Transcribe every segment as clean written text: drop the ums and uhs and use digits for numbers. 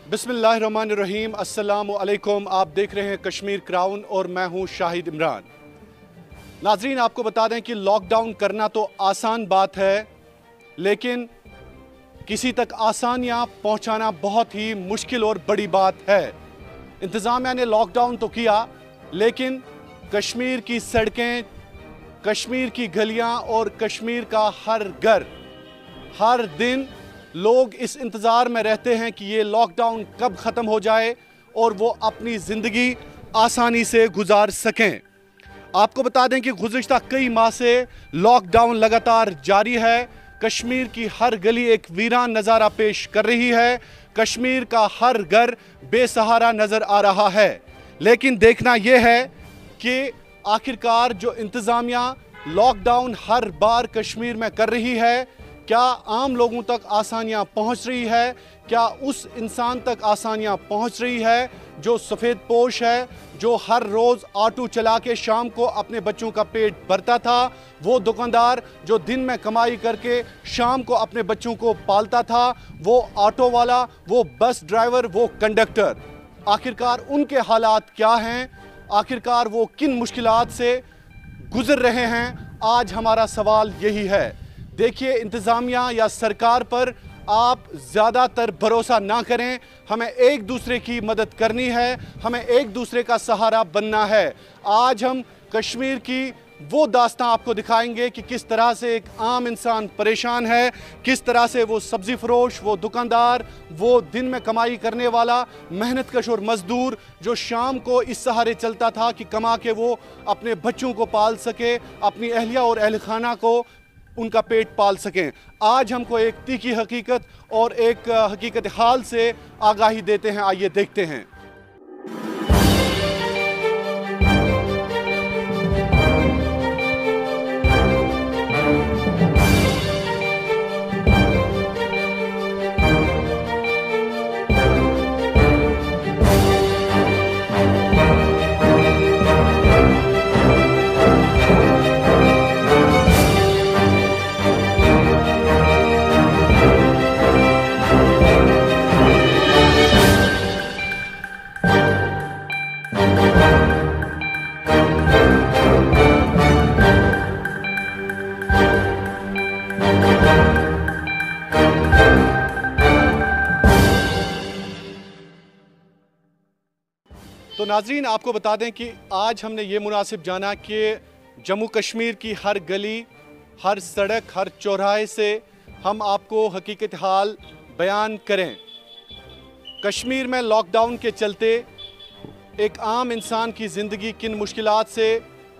बिस्मिल्लाहिर्रहमानिर्रहीम, अस्सलामु अलैकुम। आप देख रहे हैं कश्मीर क्राउन और मैं हूं शाहिद इमरान। नाजरीन, आपको बता दें कि लॉकडाउन करना तो आसान बात है, लेकिन किसी तक आसानियां पहुंचाना बहुत ही मुश्किल और बड़ी बात है। इंतज़ामिया ने लॉकडाउन तो किया, लेकिन कश्मीर की सड़कें, कश्मीर की गलियां और कश्मीर का हर घर, हर दिन लोग इस इंतज़ार में रहते हैं कि ये लॉकडाउन कब ख़त्म हो जाए और वो अपनी ज़िंदगी आसानी से गुजार सकें। आपको बता दें कि गुज़िश्ता कई माह से लॉकडाउन लगातार जारी है। कश्मीर की हर गली एक वीरान नज़ारा पेश कर रही है। कश्मीर का हर घर बेसहारा नज़र आ रहा है। लेकिन देखना यह है कि आखिरकार जो इंतज़ामिया लॉकडाउन हर बार कश्मीर में कर रही है, क्या आम लोगों तक आसानियां पहुंच रही है? क्या उस इंसान तक आसानियां पहुंच रही है जो सफ़ेद पोश है, जो हर रोज़ ऑटो चला के शाम को अपने बच्चों का पेट भरता था, वो दुकानदार जो दिन में कमाई करके शाम को अपने बच्चों को पालता था, वो ऑटो वाला, वो बस ड्राइवर, वो कंडक्टर, आखिरकार उनके हालात क्या हैं? आखिरकार वो किन मुश्किलात से गुजर रहे हैं? आज हमारा सवाल यही है। देखिए, इंतज़ामिया या सरकार पर आप ज़्यादातर भरोसा ना करें। हमें एक दूसरे की मदद करनी है, हमें एक दूसरे का सहारा बनना है। आज हम कश्मीर की वो दास्तां आपको दिखाएंगे कि किस तरह से एक आम इंसान परेशान है, किस तरह से वो सब्ज़ी फरोश, वो दुकानदार, वो दिन में कमाई करने वाला मेहनत कश और मज़दूर जो शाम को इस सहारे चलता था कि कमा के वो अपने बच्चों को पाल सके, अपनी अहलिया और अहल खाना को उनका पेट पाल सकें। आज हमको एक तीखी हकीकत और एक हकीकत हाल से आगाही देते हैं। आइए देखते हैं। तो नाजरीन, आपको बता दें कि आज हमने ये मुनासिब जाना कि जम्मू कश्मीर की हर गली, हर सड़क, हर चौराहे से हम आपको हकीकत हाल बयान करें। कश्मीर में लॉकडाउन के चलते एक आम इंसान की ज़िंदगी किन मुश्किलात से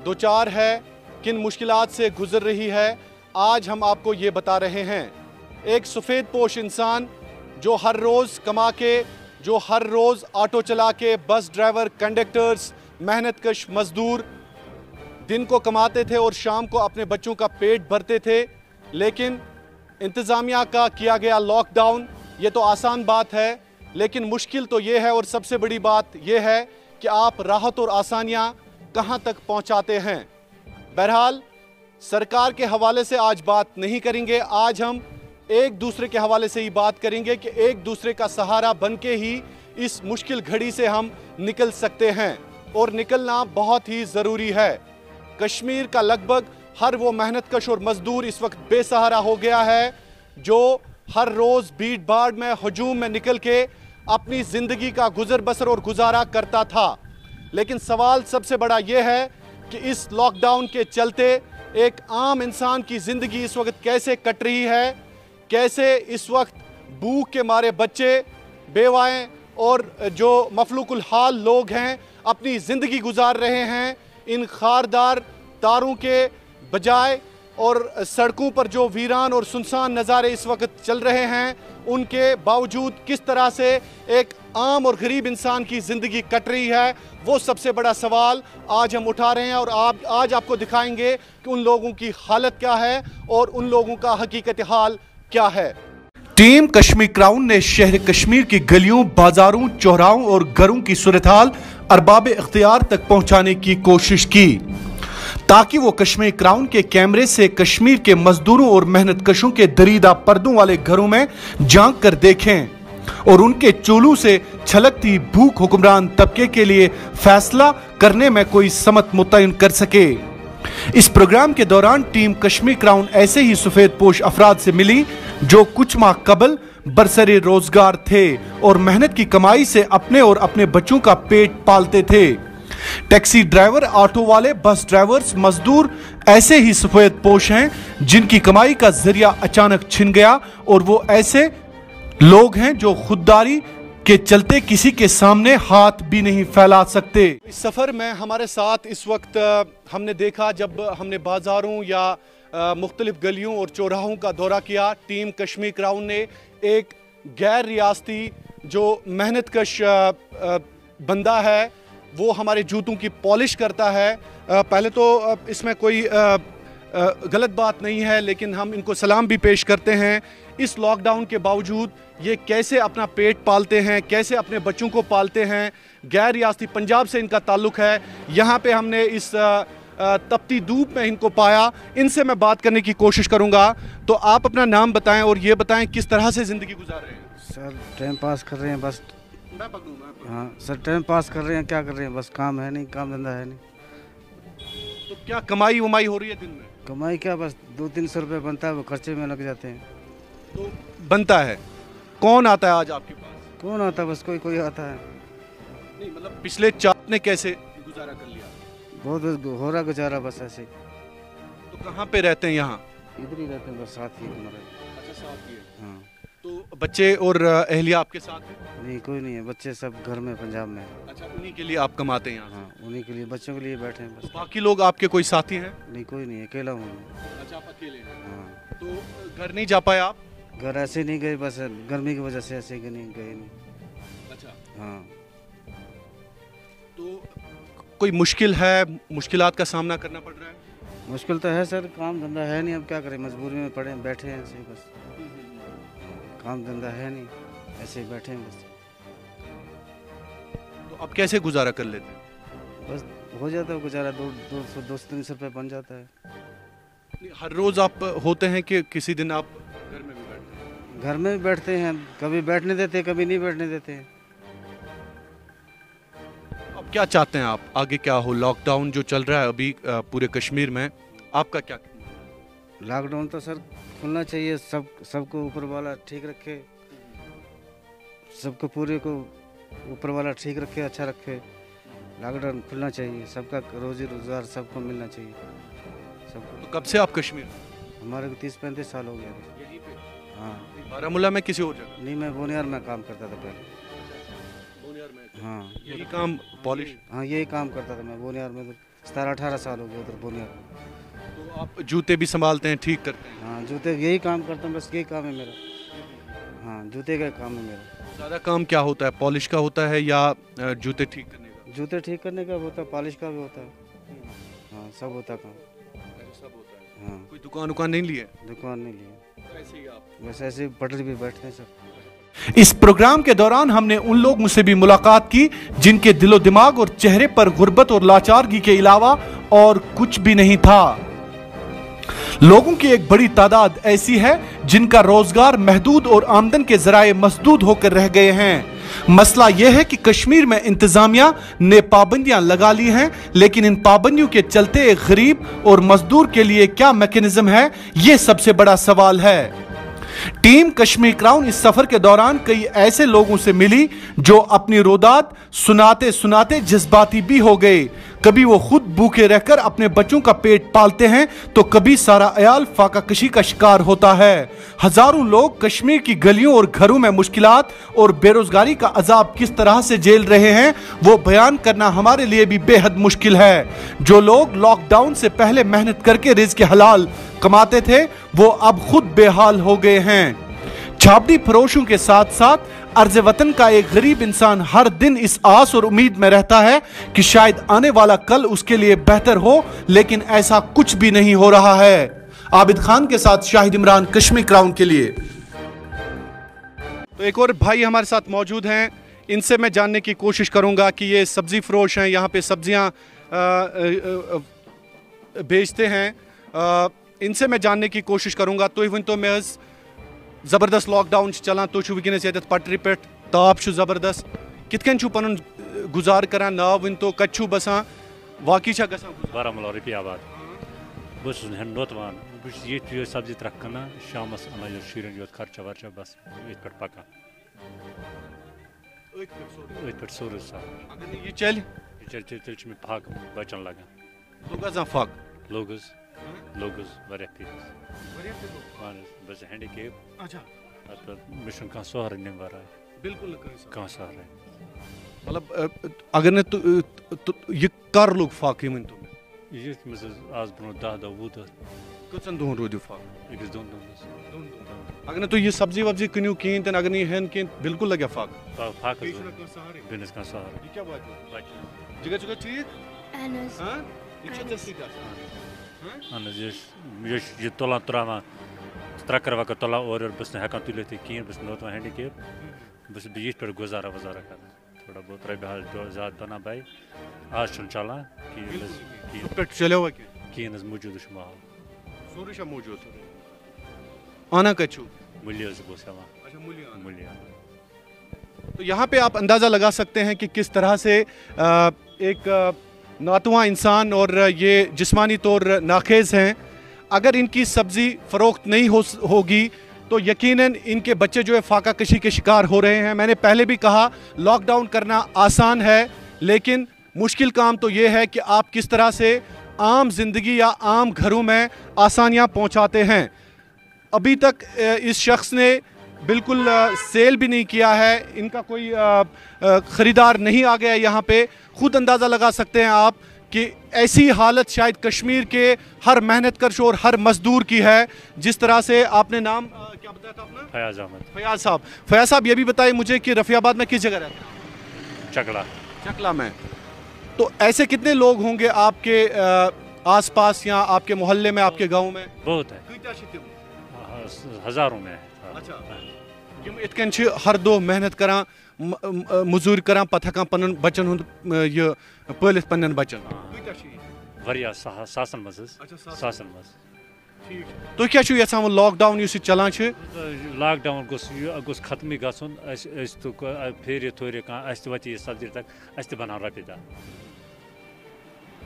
दोचार है, किन मुश्किलात से गुज़र रही है, आज हम आपको ये बता रहे हैं। एक सफ़ेद पोश इंसान जो हर रोज़ कमा के, जो हर रोज़ ऑटो चला के, बस ड्राइवर, कंडक्टर्स, मेहनत कश मज़दूर दिन को कमाते थे और शाम को अपने बच्चों का पेट भरते थे। लेकिन इंतज़ामिया का किया गया लॉकडाउन, ये तो आसान बात है, लेकिन मुश्किल तो ये है और सबसे बड़ी बात ये है कि आप राहत और आसानियाँ कहाँ तक पहुँचाते हैं। बहरहाल, सरकार के हवाले से आज बात नहीं करेंगे। आज हम एक दूसरे के हवाले से ही बात करेंगे कि एक दूसरे का सहारा बन के ही इस मुश्किल घड़ी से हम निकल सकते हैं, और निकलना बहुत ही ज़रूरी है। कश्मीर का लगभग हर वो मेहनत कश और मज़दूर इस वक्त बेसहारा हो गया है जो हर रोज़ भीड़ भाड़ में, हजूम में निकल के अपनी ज़िंदगी का गुजर बसर और गुजारा करता था। लेकिन सवाल सबसे बड़ा ये है कि इस लॉकडाउन के चलते एक आम इंसान की ज़िंदगी इस वक्त कैसे कट रही है, कैसे इस वक्त भूख के मारे बच्चे, बेवाएं और जो मफलूकुल हाल लोग हैं अपनी ज़िंदगी गुजार रहे हैं इन खारदार तारों के बजाय, और सड़कों पर जो वीरान और सुनसान नज़ारे इस वक्त चल रहे हैं उनके बावजूद किस तरह से एक आम और गरीब इंसान की ज़िंदगी कट रही है, वो सबसे बड़ा सवाल आज हम उठा रहे हैं। और आज आपको दिखाएंगे कि उन लोगों की हालत क्या है और उन लोगों का हकीकत हाल क्या है। टीम कश्मीर क्राउन ने शहर कश्मीर की गलियों, बाजारों, चौराहों और घरों की सूरत हाल अरबाब इख्तियार तक पहुंचाने की कोशिश की, ताकि वो कश्मीर क्राउन के कैमरे से कश्मीर के मजदूरों और मेहनत कशों के दरीदा पर्दों वाले घरों में झांक कर देखें और उनके चूल्हों से छलकती भूख हुक्मरान तबके के लिए फैसला करने में कोई समत मुतयन कर सके। इस प्रोग्राम के दौरान टीम कश्मीर क्राउन ऐसे ही सफेद पोश अफराद से मिली जो कुछ माह कबल बरसरे रोजगार थे और मेहनत की कमाई से अपने और अपने बच्चों का पेट पालते थे। टैक्सी ड्राइवर, ऑटो वाले, बस ड्राइवर्स, मजदूर ऐसे ही सफेद पोश हैं जिनकी कमाई का जरिया अचानक छिन गया और वो ऐसे लोग हैं जो खुददारी के चलते किसी के सामने हाथ भी नहीं फैला सकते। इस सफर में हमारे साथ इस वक्त हमने देखा जब हमने बाजारों या मुख्तलिफ गलियों और चौराहों का दौरा किया, टीम कश्मीर क्राउन ने एक गैर रियासती जो मेहनत कश बंदा है वो हमारे जूतों की पॉलिश करता है। पहले तो इसमें कोई गलत बात नहीं है, लेकिन हम इनको सलाम भी पेश करते हैं। इस लॉकडाउन के बावजूद ये कैसे अपना पेट पालते हैं, कैसे अपने बच्चों को पालते हैं। गैर रियासती पंजाब से इनका ताल्लुक़ है। यहाँ पे हमने इस तपती धूप में इनको पाया। इनसे मैं बात करने की कोशिश करूँगा। तो आप अपना नाम बताएं और ये बताएं किस तरह से ज़िंदगी गुजार रहे हैं। सर टाइम पास कर रहे हैं बस। मैं पकड़ूंगा। हाँ सर, टाइम पास कर रहे हैं, क्या कर रहे हैं, बस काम है नहीं, काम धंधा है नहीं। तो क्या कमाई वमाई हो रही है दिन में? कमाई क्या, बस 200-300 रुपये बनता है, वो खर्चे में लग जाते हैं। तो बनता है। कौन आता है आज आपके पास? कौन आता है, बस कोई कोई आता है। नहीं मतलब पिछले 4 ने कैसे गुजारा कर लिया? बहुत हो रहा गुजारा बस ऐसे। तो कहाँ पे रहते हैं? यहाँ इधर ही रहते हैं, बस साथ ही हमारे। अच्छा, साथ ही है। हाँ। तो बच्चे और अहलिया आपके साथ हैं? नहीं, कोई नहीं है, बच्चे सब घर में पंजाब में। अच्छा, उन्हीं के लिए आप कमाते हैं यहाँ? हाँ, उन्हीं के लिए, बच्चों के लिए बैठे हैं बस। बाकी लोग आपके कोई साथी हैं? नहीं, कोई नहीं है, अकेला हूँ। अच्छा, आप अकेले हैं। हाँ। तो घर नहीं जा पाए आप? घर ऐसे नहीं गए, बस गर्मी की वजह से ऐसे नहीं गए नहीं। अच्छा। हाँ। तो कोई मुश्किल है, मुश्किलात का सामना करना पड़ रहा है? मुश्किल तो है सर, काम धंधा है नहीं, अब क्या करें, मजबूरी में पड़े बैठे हैं ऐसे ही बस। काम धंधा है नहीं, ऐसे ही बैठे हैं बस। तो अब कैसे गुजारा कर लेते हैं? बस हो जाता है गुजारा, 200-300 रुपये बन जाता है। हर रोज़ आप होते हैं कि किसी दिन आप घर में भी बैठते हैं? घर में भी बैठते हैं, कभी बैठने देते हैं, कभी नहीं बैठने देते हैं। अब क्या चाहते हैं आप, आगे क्या हो? लॉकडाउन जो चल रहा है अभी पूरे कश्मीर में, आपका क्या? लॉकडाउन तो सर खुलना चाहिए, सबको ऊपर वाला ठीक रखे, सबको पूरे को ऊपर वाला ठीक रखे, अच्छा रखे। लॉकडाउन खुलना चाहिए, सबका रोजी रोजगार सबको मिलना चाहिए सबको। तो कब से आप कश्मीर? हमारे को 30-35 साल हो गया। यहीं पे? हाँ। बारामूला में किसी और जगह? नहीं, मैं बोनियार में काम करता था पहले। बोनियार में? हाँ। यही काम पॉलिश? हाँ, यही काम करता था मैं बोनियार में, 17-18 साल हो गए उधर बोनियार में। तो आप जूते भी संभालते हैं, ठीक करते हैं? हाँ, जूते यही काम करता हूँ, बस यही काम है मेरा। हाँ, जूते का काम है मेरा। ज़्यादा काम क्या होता है, पॉलिश का होता है या जूते ठीक करने का? जूते ठीक करने का होता है, पॉलिश का भी होता है। हाँ, सब होता है काम। सब होता है। हाँ। कोई दुकान नहीं ली है? दुकान नहीं ली, ऐसे ही आप? बस ऐसे ही पटरी पे बैठते हैं सब। इस प्रोग्राम के दौरान हमने उन लोगों से भी मुलाकात की जिनके दिलो दिमाग और चेहरे पर गुर्बत और लाचारगी के अलावा और कुछ भी नहीं था। लोगों की एक बड़ी तादाद ऐसी है जिनका रोजगार महदूद और आमदन के जराए मसदूद होकर रह गए हैं। मसला यह है कि कश्मीर में इंतजामिया ने पाबंदियां लगा ली हैं, लेकिन इन पाबंदियों के चलते एक गरीब और मजदूर के लिए क्या मैकेनिज्म है, यह सबसे बड़ा सवाल है। टीम कश्मीर क्राउन इस सफर के दौरान कई ऐसे लोगों से मिली जो अपनी रोदात सुनाते सुनाते जज्बाती भी हो गए। कभी वो खुद भूखे रहकर अपने बच्चों का पेट पालते हैं तो कभी सारा अयाल फाकाकशी का शिकार होता है। हजारों लोग कश्मीर की गलियों और घरों में मुश्किलात और बेरोजगारी का अजाब किस तरह से झेल रहे हैं वो बयान करना हमारे लिए भी बेहद मुश्किल है। जो लोग लॉकडाउन से पहले मेहनत करके रिज़्क़ हलाल कमाते थे वो अब खुद बेहाल हो गए हैं। छाबड़ी फरोशों के साथ साथ अर्ज़ वतन का एक गरीब इंसान हर दिन इस आस और उम्मीद में रहता है कि शायद आने वाला कल उसके लिए बेहतर हो, लेकिन ऐसा कुछ भी नहीं हो रहा है। आबिद खान के साथ शाहिद इमरान, कश्मीर क्राउन के लिए। तो एक और भाई हमारे साथ मौजूद हैं, इनसे मैं जानने की कोशिश करूंगा कि ये सब्जी फरोश हैं, यहाँ पे सब्जियाँ बेचते हैं। इनसे मैं जानने की कोशिश करूंगा। तो वन तो मैं ज़बरदस्त लॉकडाउन चलान, तो वनस ये पटरी पे ताप छु ज़बरदस्त कित कन छु पनुन गुजार करान नाव वन तो कच्छु बसा वाकई छा गसा बारामूला रफियाबाद बस नोतवान बस ये सब्जी तरक्कना शामस अना यो शीरन यो खर्चा वर्चा बस इत पर पका इत पर सोर सा अगर ये चल चल में भाग बचन लगा लोगस फक लोगस वरे पीस बस हैंडीकैप अच्छा मिशन का सोहर ने वरा बिल्कुल कहां सोहर मतलब अगर ने तो ये कर लोग फक यमन तो ये मस आज ब्रो 10 वो कचन दोन रोद फक एक दोन अगर ने तो ये सब्जी वब्जी कन्यू कीन तन अगर नहीं हैन कीन बिल्कुल लगे फक फाक बिजनेस का सोहर ये क्या बात है जगह जगह ठीक Enes. हां ये चल सीधा अन ये तोला तरामा ट्रकर वक तोला और बस ने हकन तुले थे कीन बस नोत हैंडीकैप बस बीच पर गुजारा वजारा कर थोड़ा बहुत रबी हाल जो ज़्यादा बना भाई आज चल चला कि पे चले हुआ क्या कीन मौजूद शुमाल सोरिशा मौजूद आना कछु मूल्य बोसवा अच्छा मूल्य तो यहाँ पे आप अंदाज़ा लगा सकते हैं कि किस तरह से एक नातवा इंसान और ये जिस्मानी तौर नाखेज़ हैं अगर इनकी सब्ज़ी फ़रोख्त नहीं होगी तो यकीनन इनके बच्चे जो है फाका कशी के शिकार हो रहे हैं। मैंने पहले भी कहा लॉकडाउन करना आसान है लेकिन मुश्किल काम तो ये है कि आप किस तरह से आम ज़िंदगी या आम घरों में आसानियाँ पहुँचाते हैं। अभी तक इस शख्स ने बिल्कुल सेल भी नहीं किया है, इनका कोई ख़रीदार नहीं आ गया यहाँ पे। ख़ुद अंदाज़ा लगा सकते हैं आप कि ऐसी हालत शायद कश्मीर के हर मेहनत कश और हर मजदूर की है। जिस तरह से आपने नाम क्या बताया था अपना? फयाज अहमद। फयाज साहब ये भी बताइए मुझे कि रफियाबाद में किस जगह रहते हैं? चकला में। तो ऐसे कितने लोग होंगे आपके आसपास या आपके मोहल्ले में, आपके गाँव में? बहुत है, हज़ारों में। अच्छा यम इतकन छ हर दो मेहनत करा मजूर करा पथ हकान पन बचन हुंद ये पलित पन्न बचन वरिया सासन मज सासन मज तो क्या छु यछान वो लॉकडाउन युस चलान छ लॉकडाउन गोस खत्म गसन अस तो फेर थोरे का अस वति सब्जी तक अस बना रपिदा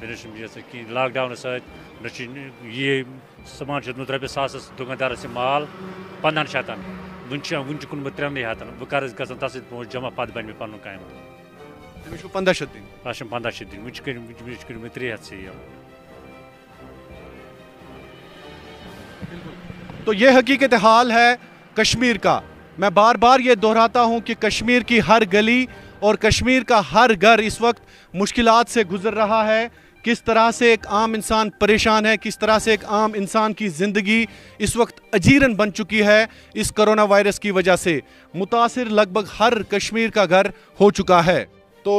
बेनश ये कि लॉकडाउन से ये सामान छ रपे सास दुकानदार से माल 15 शतन वन कुन 3 हतन बह कर गसन तस जमा पद बन मे पन कायम 15 शत दिन 15 शत दिन वन 3 हत से तो ये हकीकत हाल है कश्मीर का। मैं बार बार ये दोहराता हूँ कि कश्मीर की हर गली और कश्मीर का हर घर इस वक्त मुश्किलात से गुजर रहा है। किस तरह से एक आम इंसान परेशान है, किस तरह से एक आम इंसान की ज़िंदगी इस वक्त अजीरन बन चुकी है इस कोरोना वायरस की वजह से। मुतासिर लगभग हर कश्मीर का घर हो चुका है। तो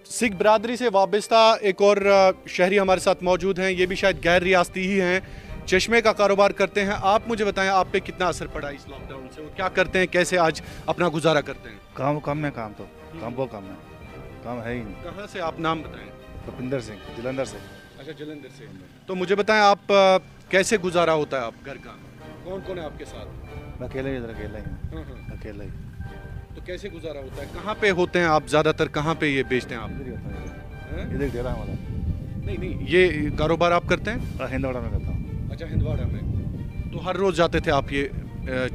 सिख बरादरी से वाबस्ता एक और शहरी हमारे साथ मौजूद हैं, ये भी शायद गैर रियासती ही हैं, चश्मे का कारोबार करते हैं। आप मुझे बताएं आप पे कितना असर पड़ा इस लॉकडाउन से, और क्या करते हैं, कैसे आज अपना गुजारा करते हैं? काम कम है, काम बहुत कम है, काम है ही नहीं। कहाँ से आप नाम बताएं? भूपिंदर सिंह, जलंधर से। अच्छा जलंधर से। तो मुझे बताएं आप कैसे गुजारा होता है आप घर का, कौन कौन है आपके साथ? मैं अकेला ही अकेला ही। तो कैसे गुजारा होता है, कहाँ पे होते हैं आप ज़्यादातर, कहाँ पे ये बेचते हैं आप? इधर डेरा हमारा। नहीं ये कारोबार आप करते हैं? हिंदवाड़ा में करता हूँ। अच्छा हिंदवाड़ा में। तो हर रोज़ जाते थे आप ये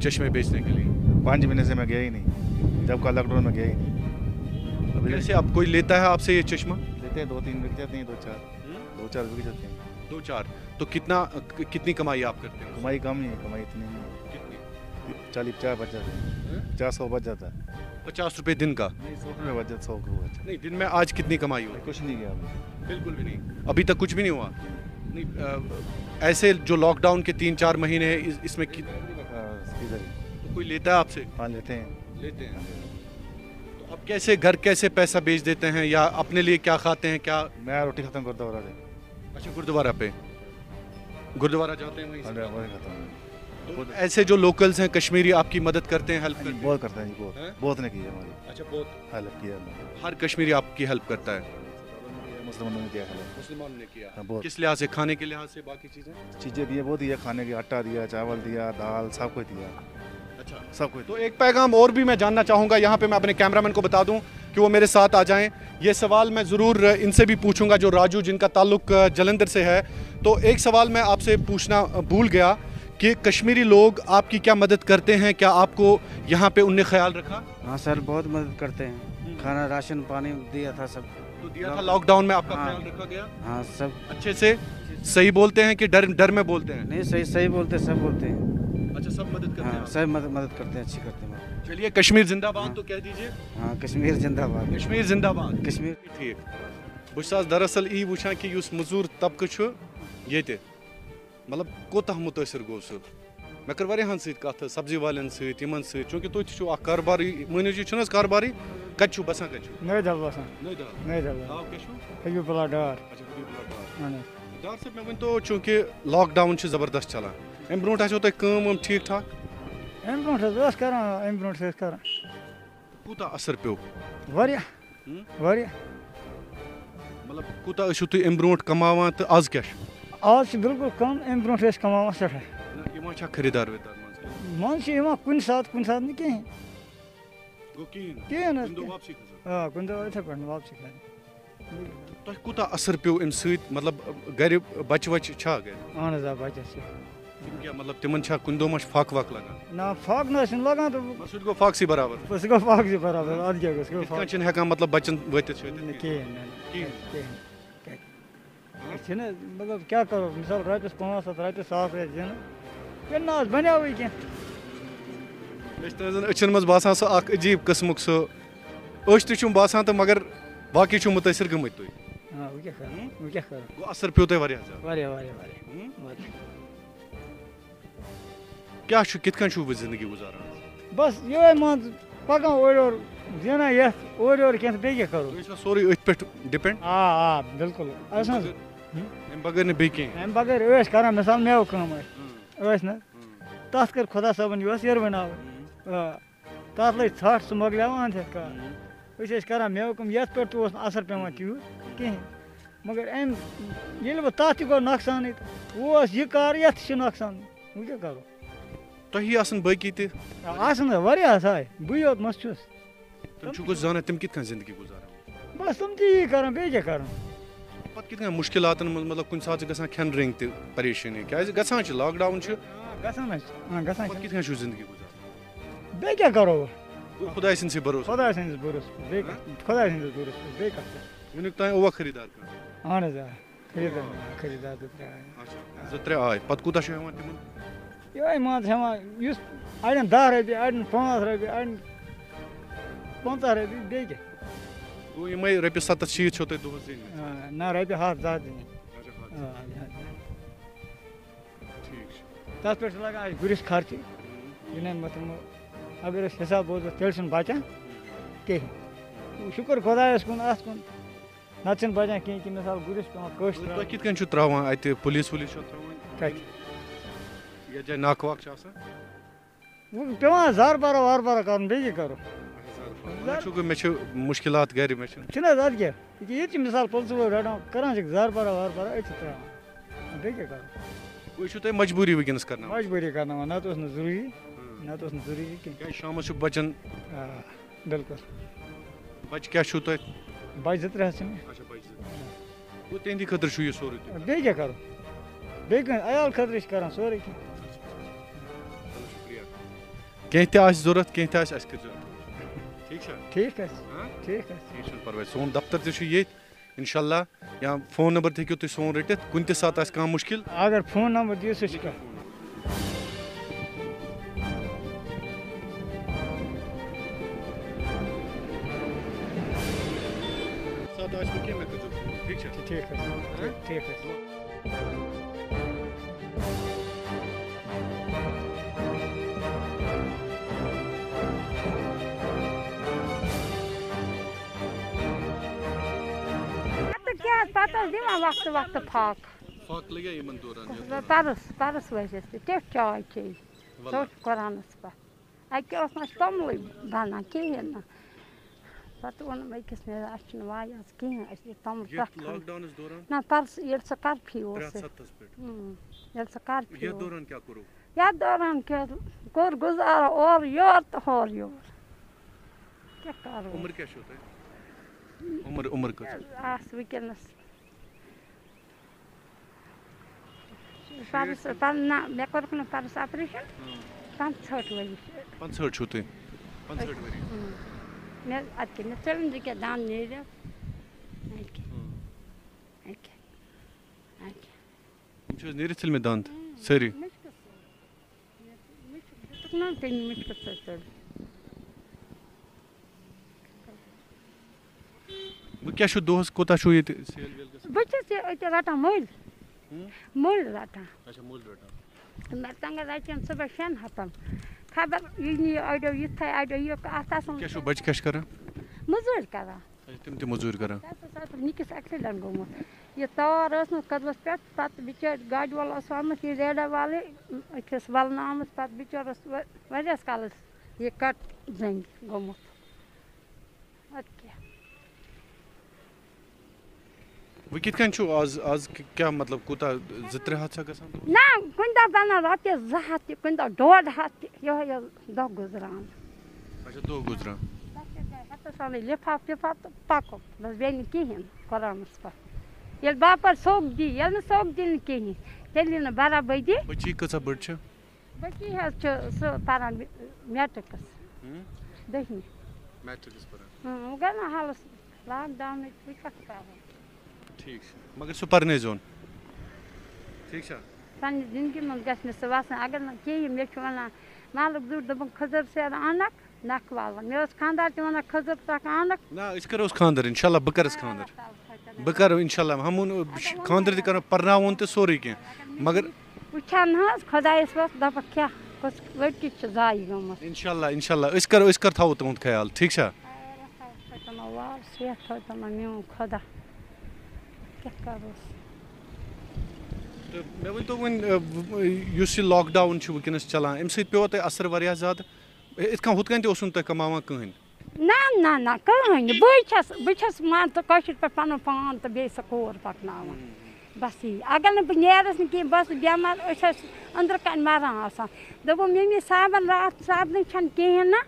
चश्मे बेचने के लिए? 5 महीने से मैं गया ही नहीं, जब का लॉकडाउन में गया ही नहीं। कैसे आप कोई लेता है आपसे ये चश्मा? लेते हैं 2-3 बिक जाते हैं, 2-4 बिक जाते हैं। 2-4 तो कितनी कमाई आप करते हैं? कमाई कम ही है, कमाई इतनी नहीं है। कितनी? 40-50 बच जाता है, 50-100 बच जाता है। 50 रुपये दिन का? नहीं 100 रुपये बच जाता, 100 को बच। नहीं दिन में आज कितनी कमाई हुई? कुछ नहीं किया बिल्कुल भी नहीं, अभी तक कुछ भी नहीं हुआ। नहीं ऐसे जो लॉकडाउन के 3-4 महीने हैं इसमें तो कोई लेता है आपसे? हाँ लेते हैं। तो अब कैसे घर कैसे पैसा बेच देते हैं या अपने लिए क्या खाते हैं? क्या मैं रोटी खत्म करता हूँ। अच्छा गुरुद्वारा पे, गुरुद्वारा जाते हैं वहीं से? खाता हूँ। तो ऐसे जो लोकल्स हैं कश्मीरी आपकी मदद करते हैं, हेल्प करते हैं? बहुत करते हैं जी, बहुत ने की है हमारी। अच्छा बहुत हेल्प किया हर कश्मीरी आपकी हेल्प करता है? मुसलमानों ने किया, मुसलमानों ने किया। बहुत। किस लिहाज से, खाने के लिहाज से, बाकी चीज़ें दिए, बहुत दिया, खाने के आटा दिया, चावल दिया, दाल सब कुछ दिया। सब कुछ। तो एक पैगाम और भी मैं जानना चाहूँगा, यहाँ पे मैं अपने कैमरामैन को बता दूँ कि वो मेरे साथ आ जाएं। ये सवाल मैं ज़रूर इनसे भी पूछूंगा, जो राजू जिनका ताल्लुक जलंधर से है। तो एक सवाल मैं आपसे पूछना भूल गया कि कश्मीरी लोग आपकी क्या मदद करते हैं, क्या आपको यहाँ पे उनने ख्याल रखा? हाँ सर, बहुत मदद करते हैं, खाना राशन पानी दिया था सब। तो दिया था लॉकडाउन में, आपका हाँ। ख्याल रखा गया हाँ सब अच्छे से? सही बोलते हैं कि डर में बोलते हैं? नहीं, सही सही बोलते हैं, सब बोलते हैं। अच्छा, सब मदद करते हाँ हैं। सब मदद करते हैं, अच्छी करते हैं। चलिए, कश्मीर जिंदाबाद तो कह दीजिए। हाँ कश्मीर जिंदाबाद। कश्मीर जिंदाबाद। कश्मीर ٹھیک بہٕ چھُس دراصل یی وٕچھان کہ یُس موٚزوٗر طبقہٕ چھُ ییٚتہِ مطلب کوتاہ مُتٲثر گوٚو سُہ. مےٚ کٔر واریاہَن سۭتۍ کَتھ، سبزی والٮ۪ن سۭتۍ، یِمن سۭتۍ، چوٗنٛکہِ تُہۍ تہِ چھُو اکھ کارباری مٲنِو جی چھُنہٕ حظ کارباری؟ کَتہِ چھُو بسان، کَتہِ چھُو؟ نٔدۍ باسان نٔدۍ نٔدۍ حظ ناو کیٛاہ چھُو؟ حبیٖب اللہ ڈار اچھا، حبیٖب اللہ ڈار. اہن حظ ڈار صٲب، مےٚ ؤنۍتو چوٗنٛکہِ لاک ڈاوُن چھُ زبردست چلان، اَمہِ برونٛٹھ آسیو تۄہہِ کٲم وٲم ٹھیٖک ٹھاک؟ اَمہِ برونٛٹھ حظ ٲس کران اَمہِ برونٛٹھ ٲسۍ کران کوٗتاہ اثر پیوٚو؟ واریاہ واریاہ. مطلب کوٗتاہ ٲسِو تُہۍ اَمہِ برونٛٹھ کماوان تہٕ آز کیٛاہ چھُ؟ آز چھِ بِلکُل کَم، اَمہِ برونٛٹھ ٲسۍ کماوان سٮ۪ٹھاہ. نہ یِوان چھا خریٖدار وریٖدار منٛز؟ منٛزٕ چھِ یِوان کُنہِ ساتہٕ نہٕ کِہیٖنۍ گوٚو کِہیٖنۍ نہٕ؟ کِہیٖنۍ حظ کُنہِ دۄہ کِہیٖنۍ. واپسی کھسان؟ آ کُنہِ دۄہ یِتھَے پٲٹھۍ واپسی کھَسان. تۄہہِ کوٗتاہ اثر پیوٚو اَمہِ سۭتۍ؟ مطلب گرِ بچہِ وچہِ چھا گرِ؟ اہن حظ آ بَچَس چھِ. تِم کیٛاہ مطلب تِمن چھا کُنہِ دۄہ ما چھُ پھکھ وکھ لگان؟ نہ پھاکھ نہ حظ چھِنہٕ لگان تہٕ سُہ تہِ گوٚو پھکسٕے برابر. سُہ گوٚو پھاکھٕے برابر. اَدٕ کیٛاہ گوٚژھ گوٚو یِتھ کٔنۍ پھاکھ. چھِنہٕ ہٮ۪کان مطلب بچن وٲتِتھ نہ شٲتِتھ کِہیٖنۍ نہ کِہیٖنۍ. کِہیٖنۍ. أسۍ چھِنہٕ مطلب کیٛاہ کَرو، مِثال رۄپیَس 500 رۄپیَس 1000 رۄپیہِ زینو ییٚلہِ نہٕ حظ بَنیٛاوٕے کینٛہہ. مےٚ چھِ تُہنٛزن أچھن منٛز باسان سُہ اکھ عجیٖب قٕسمُک سُہ أچھ تہِ چھُم باسان تہٕ مگر باقٕے چھُو مُتٲثر گٔمٕتۍ تُہۍ. آ وۄنۍ کیٛاہ کَرو وۄنۍ کیٛاہ کَرو. گوٚو اثر پیوٚو تۄہہِ واریاہ زیادٕ. واریاہ واریاہ واریاہ واریاہ. کیٛاہ چھُ کِتھ کٔنۍ چھُو وۄنۍ زندگی گُزاران؟ بس یِہوے مان ژٕ پَکان اورٕ یورٕ زینان یَتھ اورٕ یورٕ کینٛہہ تہٕ بیٚیہِ کیٛاہ کَرو. تُہۍ چھِوا سورُے أتھۍ پٮ۪ٹھ ڈِپٮ۪نٛڈ؟ آ بِلکُل ٲسۍ نہ حظ اَمہِ بغٲر نہٕ بیٚیہِ کینٛہہ؟ اَمہِ بغٲر ٲسۍ کران مِثال میوٕ کٲم ٲسۍ نہ تَتھ کٔر خۄدا صٲبَن یہِ ٲس یِروٕناوٕنۍ. آ تَتھ لٔج ژھٹھ سُہ مۄکلیٛاوان تھَتھ کار. أسۍ ٲسۍ کران میوٕ کٲم یَتھ پٮ۪ٹھ تہِ اوس نہٕ اَثر پیٚوان تیوٗت کِہیٖنۍ. مگر اَمہِ ییٚلہِ وۄنۍ تَتھ تہِ گوٚو نۄقصانٕے تہٕ وۄنۍ اوس یہِ کار یَتھ تہِ چھُ نۄقصانٕے. وۄنۍ کیٛاہ کَرو. تۄہی آسان باقٕے تہِ؟ آسان حظ واریاہ آسان بٕے یوت مہ چھُس. تِم چھُو زانان تِم کِتھ کٔنۍ زندگی گُزاران؟ بس تِم تہِ یی کران بیٚیہِ کیٛاہ کران. پَتہٕ کِتھ کٔنۍ مُشکِلاتن منٛز مطلب کُنہِ ساتہٕ چھِ گژھان کھٮ۪ن رٔنٛگۍ تہِ پریشٲنی، کیٛازِ گژھان چھِ لاک ڈاوُن چھُ. گژھان حظ چھِ گژھان پَتہٕ چھِ. کِتھ کٔنۍ چھُو زندگی گُزاران؟ بیٚیہِ کیٛاہ کَرو وۄنۍ. گوٚو خۄداے سٕنٛدسٕے بروسہٕ. خۄداے سٕنٛدِس بروسس پٮ۪ٹھ بیٚیہِ کَتھ خۄداے سٕنٛدِس بروسس پٮ۪ٹھ بیٚیہِ کَتھ کَرو. وٕنیُک تام اووا خریٖدار کانٛہہ؟ اہن حظ آ خریٖدار خریٖدار 2-3 آے. اچھا 2-3 آے. پَتہٕ کوٗتاہ چھُ ہٮ۪وان تِمن؟ یِہوے مان ژٕ ہٮ۪وان یُس اَڑٮ۪ن 10 رۄپیہِ اَڑٮ۪ن 5 رۄپیہِ اَڑٮ۪ن 15 رۄپیہِ بیٚیہِ کیٛاہ. گوٚو یِمے رۄپیہِ 70-80 چھو تۄہہِ دۄہس زیٖنمٕتۍ؟ نہ رۄپیہِ 100 زیادٕ دِنہِ. ٹھیٖک چھُ. تَتھ پٮ۪ٹھ چھُ لگان اَسہِ گُرِس خرچہِ. جِناب مطلب اگر أسۍ حِساب بوزو تیٚلہِ چھُنہٕ بَچان کِہیٖنۍ. شُکُر خۄدایَس کُن اَتھ کُن نَتہٕ چھِنہٕ بَچان کِہیٖنۍ کہِ مِثال گُرِس پٮ۪وان کٲشِر تُہۍ ترٛاوٕنۍ. کِتھ کٔنۍ چھُو ترٛاوان اَتہِ پُلیٖس وُلیٖس چھو ترٛاوان؟ کَتہِ یَتھ جایہِ ناکہٕ واکھ چھِ آسان؟ وۄنۍ پٮ۪وان زاربارا واربارا کَرُن بیٚیہِ کیٛاہ کَرو. چھُ مےٚ چھِ مُشکِلات گرِ مےٚ چھِنہٕ. چھُنہٕ حظ اَدٕ کیٛاہ ییٚکیٛاہ ییٚتہِ چھِ مِثال پٕلسہٕ وٲلۍ رَٹان کَران چھِکھ زاربارا واربارا أتۍ چھِ ترٛاوان بیٚیہِ کیٛاہ کَرو. وۄنۍ چھُو تۄہہِ مجبوٗری وٕنکٮ۪نَس کرناوان؟ مجبوٗری کَرناوان نَتہٕ اوس نہٕ ضروٗری نَتہٕ اوس نہٕ ضروٗری کینٛہہ. کیٛازِ شامَس چھُ بَچَن؟ آ بِلکُل. بَچہٕ کیٛاہ چھُو تۄہہِ؟ بَچہٕ 2-3 حظ چھِ مےٚ. اچھا بَچہٕ 2. گوٚو تِہنٛدی خٲطرٕ چھُ یہِ سورُے تہِ. بیٚیہِ کیٛاہ کَرو بیٚیہِ کٲنٛسہِ عیال خٲطرٕ چھِ کَران سورُے کینٛہہ. شُکریہ. کینٛہہ تہِ آسہِ ضوٚرَتھ کینٛہہ تہِ آسہِ اَسہِ کٔرۍزیو. ٹھیٖک چھا؟ ٹھیٖک حظ ٹھیٖک حظ. کینٛہہ چھُنہٕ پَرواے. سون دفتر تہِ چھُ ییٚتہِ اِنشاء اللہ. یا فون نمبر تہِ ہیٚکِو تُہۍ سون رٔٹِتھ کُنہِ تہِ ساتہٕ آسہِ کانٛہہ مُشکِل. اگر فون نمبر دِیِو سُہ چھِ کَتھ. ساتہٕ آسہِ نہٕ کینٛہہ مےٚ کٔرۍزیو فون. ٹھیٖک چھا؟ ٹھیٖک حظ ٹھیٖک حظ. پتہٕ حظ دِوان وقتہٕ وقتہٕ پھاکھ. فاکھ لٔگیٛا یِمن دوران؟ پَرُس ؤجِس تہِ ٹٮ۪ٹھ چاے چیٚیہِ ژوٚٹ قۄرانَس پٮ۪ٹھ. اَکہِ اوس نہٕ اَسہِ توٚملٕے بَنان کِہیٖنۍ نہٕ. پَتہٕ ووٚنُم أکِس مےٚ اَسہِ چھُنہٕ وایہِ حظ کِہیٖنۍ اَسہِ دی توٚمُل پرٛٮ۪تھ لاک ڈاونَس دوران؟ نہ پَرُس ییٚلہِ سُہ کَرفیوٗ اوس سَتَس پٮ۪ٹھ. ییٚلہِ سُہ کَرفیوٗ دوران کیٛاہ کوٚروٕ؟ یتھ دوران کوٚر گُزارا اورٕ یورٕ تہٕ ہورٕ یورٕ کیٛاہ کَرو عمر کیا چھو تۄہہِ عمر کۭژاہ آسہٕ وٕنکٮ۪نَس پَرُس نہ مےٚ کوٚرُکھ نہٕ پَرُس آپریشَن 65 ؤری 65 چھو تُہۍ 65 ؤری مےٚ اَدٕ کیٛاہ مےٚ ژٔلِم کیٛاہ دَنٛد نیٖرِتھ اَدٕ کیٛاہ یِم چھِ حظ نیٖرِتھ ژٔلمٕتۍ دَنٛد سٲری مُشکہٕ سۭتۍ دِتُکھ نا تَمہِ مُشکہٕ سۭتۍ ژٔلۍ وۄنۍ کیٛاہ چھُ دۄہَس کوٗتاہ چھُو ییٚتہِ سیل ویل گژھان بہٕ چھَس ییٚتہِ رَٹان مٔلۍ رَٹان اچھا مٔلۍ رَٹان مرژٕوانٛگن رَچن صُبحس 6 ہَتن خبر یہِ نِیہِ اَڑیو یہِ تھایہِ اَڑیو یہِ اَتھ آسان کیٛاہ چھُو بَچہِ کیٛاہ چھِ کران موٚزوٗرۍ کران تِم تہِ موٚزوٗرۍ کران اوس نِکِس ایٚکسِڈنٛٹ گوٚمُت یہِ تار ٲس نہٕ کٔدلَس پٮ۪ٹھ پَتہٕ بِچٲرۍ گاڑِ وول اوس آمُت یہِ ریڈا والے أکِس وَلنہٕ آمٕژ پَتہٕ بِچور اوس واریاہَس کالَس یہِ کَٹ زنٛگہِ گوٚمُت اَدٕ کیٛاہ وۄنۍ کِتھ کٔنۍ چھُو آز کیٛاہ مطلب کوٗتاہ 2-3 ہَتھ چھا گژھان نہ کُنہِ دۄہ بَنان رۄپیَس 2 ہَتھ تہِ کُنہِ دۄہ 1.5 ہَتھ تہِ یِہوٚے دۄہ گُزران اچھا دۄہ گُزران ہَتَس اَنٕے لِفاف وِفاف تہٕ پَکو بَس بیٚیہِ نہٕ کِہیٖنۍ قۄرانَس پٮ۪ٹھ ییٚلہِ باپار سوٚگ دی ییٚلہِ نہٕ سوٚگ دی نہٕ کِہیٖنۍ تیٚلہِ یی نہٕ برابٔدی بٔچی کۭژاہ بٔڑ چھِ بٔچی حظ چھِ سُہ پَران میٹرِکَس 10مہِ میٹرِکَس پَران وۄنۍ گٔے نہ حالَس لاک ڈاوُنٕچ وۄنۍ کَتھ کَرو ٹھیٖک چھُ مگر سُہ پَرنٲیزون ٹھیٖک چھا پنٛنہِ زِندگی منٛز گژھِ نہٕ سُہ وَسُن اگر نہٕ کِہیٖنۍ مےٚ چھُ وَنان مالُک زیُٹھ دوٚپُن کھٔزٕر سیر اَنَکھ نَکھٕ والَن مےٚ اوس خانٛدار تہِ وَنان کھٔزٕر ٹرٛکھ اَنَکھ نہ أسۍ کَروس خانٛدر اِنشاء اللہ بہٕ کَرَس خانٛدر بہٕ کَرٕ اِنشاء اللہ ہمون خانٛدر تہِ کَرو پَرناوُن تہِ سورُے کینٛہہ مگر وٕچھان نہ حظ خۄدایَس پٮ۪ٹھ دَپَکھ کیٛاہ کۄس لٔڑکی چھِ زایہِ گٔمٕژ اِنشاء اللہ أسۍ کَر تھاوو تُہُنٛد خیال ٹھیٖک چھا تھٲیتَنو وار صحت تھٲیتَنو میون خۄدا کیٛاہ کَروس تہٕ مےٚ ؤنۍتو وۄنۍ یُس یہِ لاک ڈاوُن چھُ وٕنکٮ۪نَس چَلان اَمہِ سۭتۍ پیوٚوا تۄہہِ اَثر واریاہ زیادٕ یِتھ کٔنۍ ہُتھ کٔنۍ تہِ اوسوٕ نہٕ تۄہہِ کَماوان کٕہٕنۍ نہ کٕہٕنۍ نہٕ بہٕ چھَس مان ژٕ کٲشِر پٲٹھۍ پَنُن پان تہٕ بیٚیہِ سۄ کوٗر پَکناوان بَس یی اگر نہٕ بہٕ نیرَس نہٕ کِہیٖنۍ بہٕ ٲسٕس بٮ۪مار أسۍ ٲسۍ أنٛدرٕ کَنۍ مَران آسان دوٚپُن مِمی صابَن راتھ صابنٕے چھَنہٕ کِہیٖنۍ نہٕ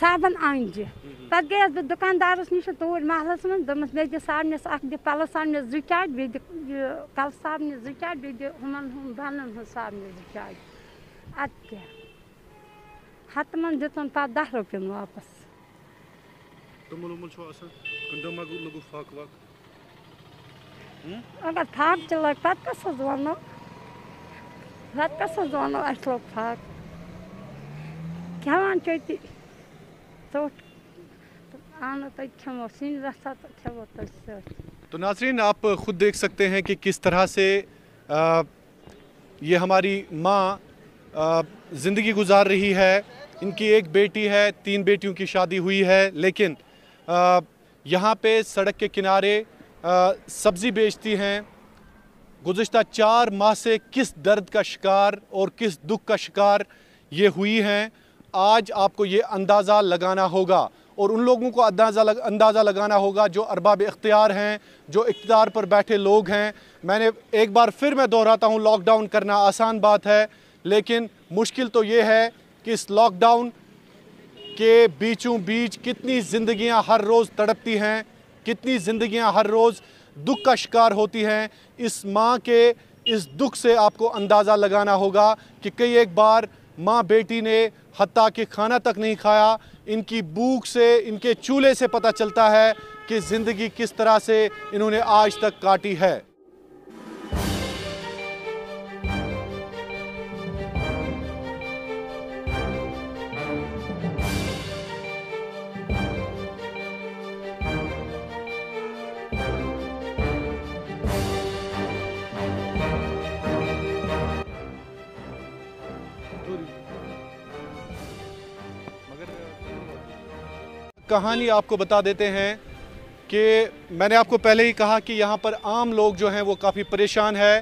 صابَن أنۍزِ پَتہٕ گٔیَس بہٕ دُکاندارَس نِش توٗرۍ محلَس منٛز دوٚپمَس مےٚ دِ صابنٮ۪س اَکھ دِ پَلو صابنٮ۪س 2 چاٹہِ بیٚیہِ دِ یہِ کَلہٕ صابنٮ۪س 2 چاٹہِ بیٚیہِ دِ ہُمَن بَنَن ہٕنٛز صابنٮ۪س 2 چاٹہِ اَدٕ کیٛاہ ہَتہٕ منٛز دِتُن پَتہٕ 10 رۄپیُن واپَس توٚمُل ووٚمُل چھُوا اَصٕل کُنہِ دۄہ ما لوٚگوٕ پھاکہٕ وَکہٕ اگر پھاکہٕ تہِ لَگہِ پَتہٕ کَس حظ وَنو اَسہِ لوٚگ پھاکہٕ کھٮ۪وان چھِ أتی ژوٚٹ آنو تٔتۍ کھٮ۪مو سِنۍ رَژھا تہٕ کھٮ۪مو تٔتھۍ سۭتۍ تو ناظرین آپ خود دیکھ سکتے ہیں کہ کس طرح سے یہ ہماری ماں زندگی گزار رہی ہے ان کی ایک بیٹی ہے 3 بیٹیوں کی شادی ہوئی ہے لیکن یہاں پہ سڑک کے کنارے سبزی بیچتی ہیں گزشتہ 4 ماہ سے کس درد کا شکار اور کس دکھ کا شکار یہ ہوئی ہیں آج آپ کو یہ اندازہ لگانا ہوگا اور ان لوگوں کو اندازہ لگانا ہوگا جو ارباب اختیار ہیں جو اقتدار پر بیٹھے لوگ ہیں میں نے ایک بار پھر میں دہراتا ہوں لاک ڈاؤن کرنا آسان بات ہے لیکن مشکل تو یہ ہے کہ اس لاک ڈاؤن کے بیچوں بیچ کتنی زندگیاں ہر روز تڑپتی ہیں کتنی زندگیاں ہر روز دکھ کا شکار ہوتی ہیں اس ماں کے اس دکھ سے آپ کو اندازہ لگانا ہوگا کہ کئی ایک بار ماں بیٹی نے حتیٰ کہ کھانا تک نہیں کھایا ان کی بھوک سے ان کے چولہے سے پتہ چلتا ہے کہ زندگی کس طرح سے انہوں نے آج تک کاٹی ہے کہانی آپ کو بتا دیتے ہیں کہ میں نے آپ کو پہلے ہی کہا کہ یہاں پر عام لوگ جو ہیں وہ کافی پریشان ہے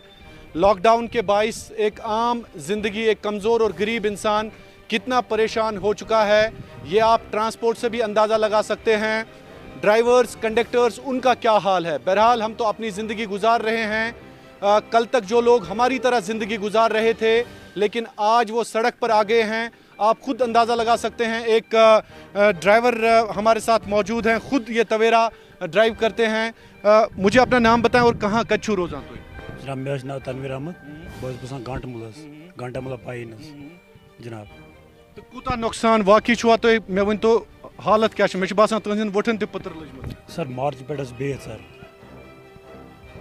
لاک ڈاؤن کے باعث ایک عام زندگی ایک کمزور اور غریب انسان کتنا پریشان ہو چکا ہے یہ آپ ٹرانسپورٹ سے بھی اندازہ لگا سکتے ہیں ڈرائیورز کنڈکٹرز ان کا کیا حال ہے بہرحال ہم تو اپنی زندگی گزار رہے ہیں कल तक जो लोग हमारी तरह ज़िंदगी गुजार रहे थे लेकिन आज वो सड़क पर आ गए हैं। आप खुद अंदाज़ा लगा सकते हैं। एक ड्राइवर हमारे साथ मौजूद हैं, खुद ये तवेरा ड्राइव करते हैं। मुझे अपना नाम बताएं और कहाँ कच्छू रोजान तो जनाब मे नाम तनवीर अहमद बस बसान घंटा मुल पाई जनाब तो कूता नुकसान वाकई छुआ तो मे वन तो हालत क्या मे बसान तुहन वोटन ते पत्र लजमत सर मार्च पे बिहत सर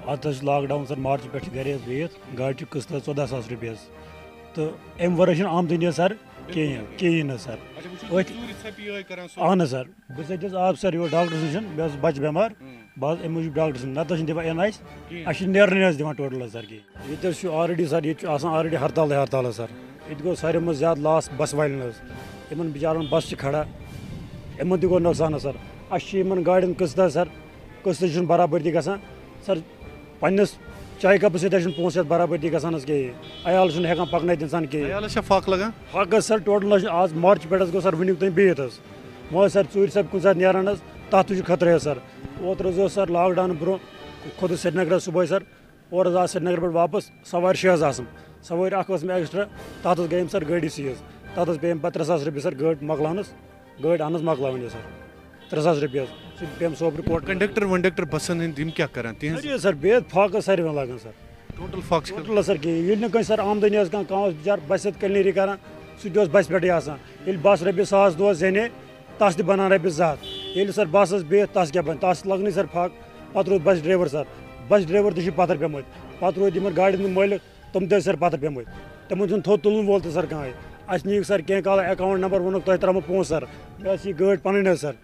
अत लॉकडाउन सर मार्च पे गर बिहत गाड़ी किस्त 14,000 रुपये तो अम वर आमदनी सर कहें सर अहन सर बस आप सर यो डॉक्टर नश मे बच बेमार बस अम मूजूब डॉक्टर नत दिवान एन अस नेरन दिवान टोटल सर ये ऑलरेडी सर ये ऑलरेडी हड़ताल सर ये गो सारे मज ज्यादा लॉस बस वालन इन बिचारन बस खड़ा इन गो नुकसान सर अन गाड़ियों किस्त सर किस्त बराबरी ग सर पन्नस चाय कप सत पोस बराबरी ग कहें अयाल हेकान पकन इंसान कहें फाक लगा फाक सर टोटल आज मार्च पे गो सर वनिक तुम बिहत वो सर चूर सब कुछ नान तथ खतरे सर ओतर सर लॉकडाउन ब्रो खुद श्रीनगर सुबह सर और आज श्रीनगर पे वापस सवार 6 सवार मे एक्स्ट्रा तथ गई सर गाड़ी सीज तथ पे पे 3,000 रुपये सर गाड़ी मकलानस गाड़ी अहन मकलावन सर 3,000 रुपये पे सोपर कोट कंडक्टर वंडक्टर बसन क्या कर सर बेहद फाक सारे लगन सर टोटल फाक टोटल सर कहें सर आमदनी बिचार बस कलनरी कर सह बस पे बस रपये 100 दो जने तस त बनान रपये 200 सर बस बिहत तस क्या बन तस लगन सर फाक पत रोद बस ड्राइवर तक पत्थर पेमुत पत रोद गाड़ी मालिक तुम ते सर पत्थर पेमुत तमन थो तुलन वोल सर कहें अस नीक सर कह काल अकाउंट नंबर वोन तुम त्रो पोस सर मे यह गाड़ी पन सर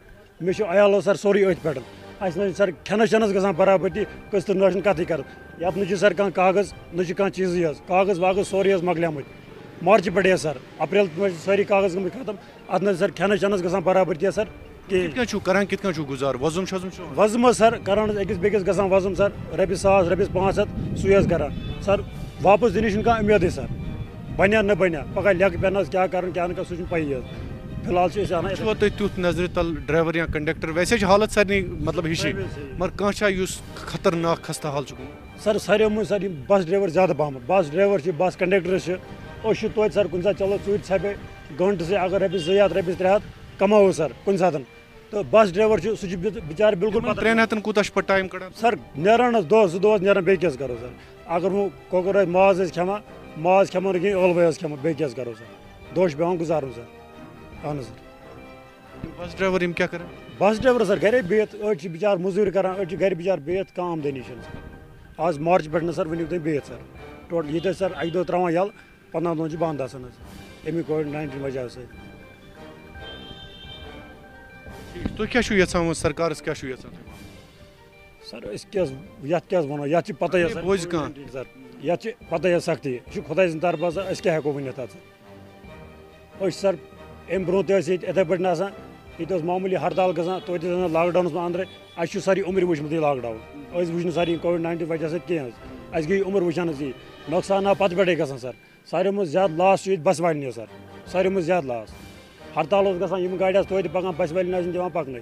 मे अयालो सर सोरी अथ पे अस सर खनस चनस ग बराबरी किस्त न कथ कर ये सर कह कागज न चीज़ कागज वागज सोरी मकलियामुत मार्च पे सर अप्रैल सारी कागज गम खत्म अत सर खनस चनस ग बराबरी सर गुजार वजम सर कर अकिस बेकिस ग वजम सर रपये 100 रपये 500 सु कर सर वापस दिन उम्मीद सर बनिया न बनिया पगह लेक पेन क्या कर क्या सह पी फिलहाल तुथ नजर तल ड्राइवर या कंडक्टर वैसे हालत सारे मतलब हिशी मगर कह खतरनाक खस्ता हाल सर सारे मज सर बस ड्राइवर ज्यादा पहम बस ड्राइवर बस कंडक्टर तो सर कुछ चलो चूर छपे गंट से अगर रपये 200 रपये 300 कमाओ सर कुछ सात तो बस ड्राइवर सह बिचार बिल्कुल 300 कूत टाइम कड़ान सर नान दो नान बे करो सर अगर वो कोकर माज खेमा माज खेमो न कहें ٲलوٕ खेमो बे करो सर दोष पेवान गुजारन सर अहन सर बस ड्राइवर क्या कर बस ड्राइवर सर गर बिहत अड़ बिचार मजूर कर गर बिचार बिहत कम आमदनी आज मार्च पे सर वनिक तुम बिहत सर टोटल ये सर अक दो त्रावान यल 15 दोन बंद अमी कोविड-19 वजह से तुम सरकार क्या सर क्या वो ये पता सर ये पता सख्ती खुदा सद तरफ सर क्या हेको वन सर अम ब्रो इथे पे ये मामूली हड़ताल ग तो लॉकडाउन अंदर अस सारी उम्र वुचमुत लॉकडाउन वो सारी कोविड-19 वजह से कह गई उम्र वुचान ये नुकसान पत पे ग सर सारे मज ज्यादा लॉस बस वाले सर सारे मज ज्यादा लॉस हड़ताल ग गाड़ी तो पकान बस वाले दिवान पकन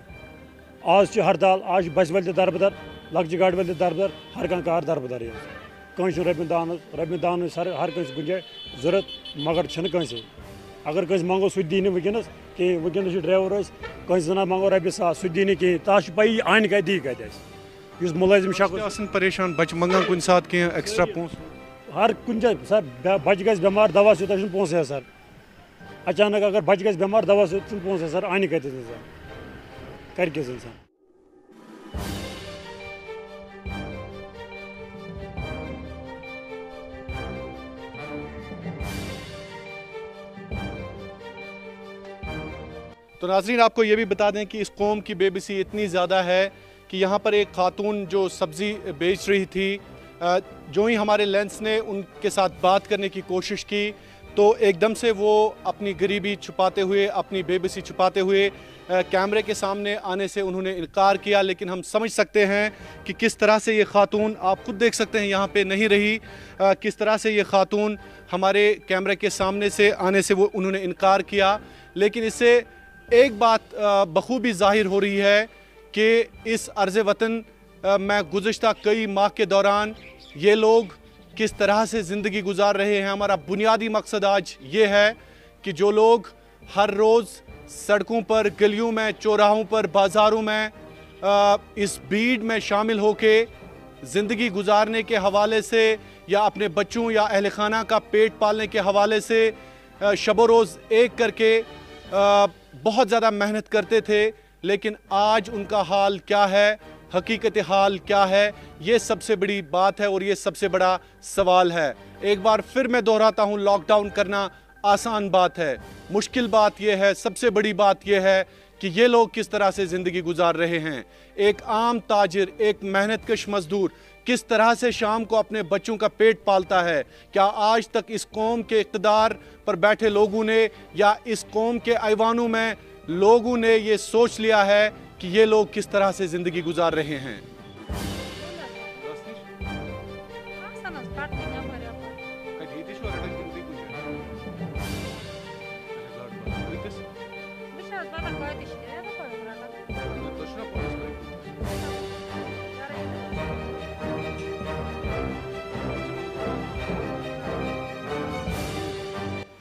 आज हड़ताल आज बस वाले दरबदर लक्चि गाड़ी वाले दरबदर हर कह कार दरबदर कह रपये दान सर हर कस गुंजाइश जरूरत मगर कह अगर कस मंगो सह दी वनस कहें वनस ड्राइवर कस जना मंगो रपये 100 सह दी कहें तह पी आन कत दी कत मुलाजिम शख्स परेशान बच मंगान कुछ सात कह एक्स्ट्रा पोस हर कुछ सर बच ग बेमार दवा सत पोस सर अचानक अगर बच ग बेमार दवा सत पोस सर आन कत कर इंसान तो नाज़रीन आपको ये भी बता दें कि इस कौम की बेबसी इतनी ज़्यादा है कि यहाँ पर एक खातून जो सब्ज़ी बेच रही थी, जो ही हमारे लेंस ने उनके साथ बात करने की कोशिश की तो एकदम से वो अपनी गरीबी छुपाते हुए, अपनी बेबसी छुपाते हुए कैमरे के सामने आने से उन्होंने इनकार किया। लेकिन हम समझ सकते हैं कि किस तरह से ये खातून, आप खुद देख सकते हैं यहाँ पे नहीं रही, किस तरह से ये खातून हमारे कैमरे के सामने से आने से वो उन्होंने इनकार किया। लेकिन इससे एक बात बखूबी ज़ाहिर हो रही है कि इस अर्ज़ वतन में गुज़श्ता कई माह के दौरान ये लोग किस तरह से ज़िंदगी गुजार रहे हैं। हमारा बुनियादी मकसद आज ये है कि जो लोग हर रोज़ सड़कों पर, गलियों में, चौराहों पर, बाज़ारों में इस भीड़ में शामिल होके ज़िंदगी गुजारने के हवाले से या अपने बच्चों या अहल खाना का पेट पालने के हवाले से शब रोज़ एक करके बहुत ज़्यादा मेहनत करते थे, लेकिन आज उनका हाल क्या है, हकीकत हाल क्या है, ये सबसे बड़ी बात है और ये सबसे बड़ा सवाल है। एक बार फिर मैं दोहराता हूँ, लॉकडाउन करना आसान बात है, मुश्किल बात यह है, सबसे बड़ी बात यह है कि ये लोग किस तरह से ज़िंदगी गुजार रहे हैं। एक आम ताजिर, एक मेहनतकश मजदूर किस तरह से शाम को अपने बच्चों का पेट पालता है। क्या आज तक इस कौम के इक़्तिदार पर बैठे लोगों ने या इस कौम के ऐवानों में लोगों ने ये सोच लिया है कि ये लोग किस तरह से ज़िंदगी गुजार रहे हैं?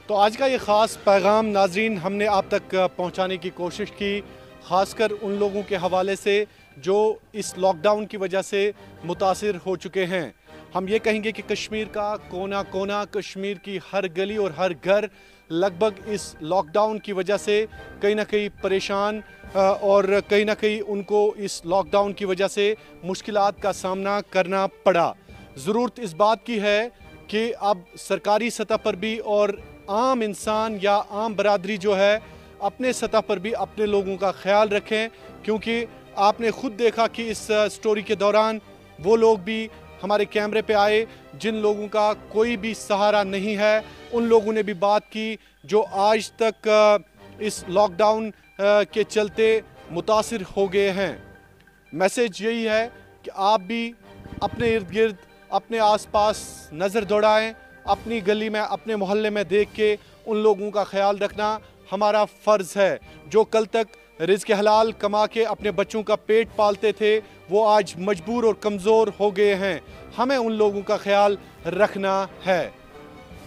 तो आज का ये ख़ास पैगाम नाज़रीन हमने आप तक पहुंचाने की कोशिश की, ख़ासकर उन लोगों के हवाले से जो इस लॉकडाउन की वजह से मुतासिर हो चुके हैं। हम ये कहेंगे कि कश्मीर का कोना कोना, कश्मीर की हर गली और हर घर लगभग इस लॉकडाउन की वजह से कहीं ना कहीं परेशान और कहीं ना कहीं उनको इस लॉकडाउन की वजह से मुश्किलात का सामना करना पड़ा। ज़रूरत इस बात की है कि अब सरकारी सतह पर भी और आम इंसान या आम बरादरी जो है अपने सतह पर भी अपने लोगों का ख्याल रखें, क्योंकि आपने खुद देखा कि इस स्टोरी के दौरान वो लोग भी हमारे कैमरे पे आए जिन लोगों का कोई भी सहारा नहीं है। उन लोगों ने भी बात की जो आज तक इस लॉकडाउन के चलते मुतासिर हो गए हैं। मैसेज यही है कि आप भी अपने इर्द गिर्द, अपने आसपास नज़र दौड़ाएं, अपनी गली में, अपने मोहल्ले में देख के उन लोगों का ख्याल रखना हमारा फ़र्ज़ है। जो कल तक रिज़्क़ हलाल कमा के अपने बच्चों का पेट पालते थे वो आज मजबूर और कमज़ोर हो गए हैं। हमें उन लोगों का ख्याल रखना है।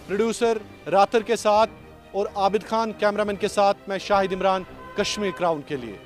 प्रोड्यूसर रातर के साथ और आबिद खान कैमरामैन के साथ मैं शाहिद इमरान, कश्मीर क्राउन के लिए।